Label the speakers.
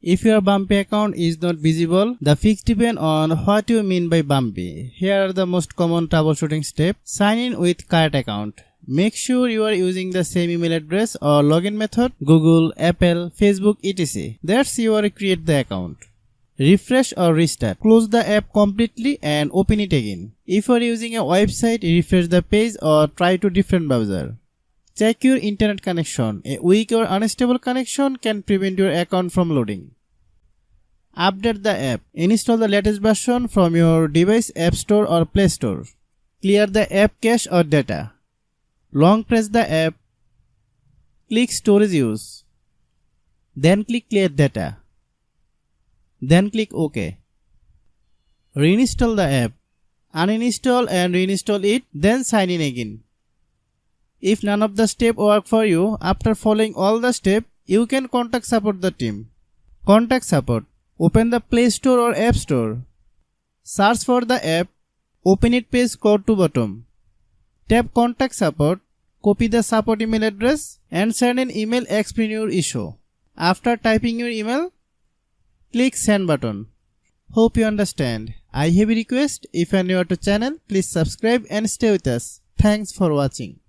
Speaker 1: If your Bumpy account is not visible, the fix depends on what you mean by Bumpy. Here are the most common troubleshooting steps. Sign in with current account. Make sure you are using the same email address or login method, Google, Apple, Facebook, etc. That's you are create the account. Refresh or restart. Close the app completely and open it again. If you are using a website, refresh the page or try to different browser. Check your internet connection. A weak or unstable connection can prevent your account from loading. Update the app. Install the latest version from your device App Store or Play Store. Clear the app cache or data. Long press the app. Click Storage Use. Then click Clear Data. Then click OK. Reinstall the app. Uninstall and reinstall it, then sign in again. If none of the steps work for you, after following all the steps, you can contact support the team. Contact support. Open the Play Store or App Store. Search for the app. Open it page scroll to bottom. Tap Contact Support. Copy the support email address and send an email explaining your issue. After typing your email, click Send button. Hope you understand. I have a request. If you are new to channel, please subscribe and stay with us. Thanks for watching.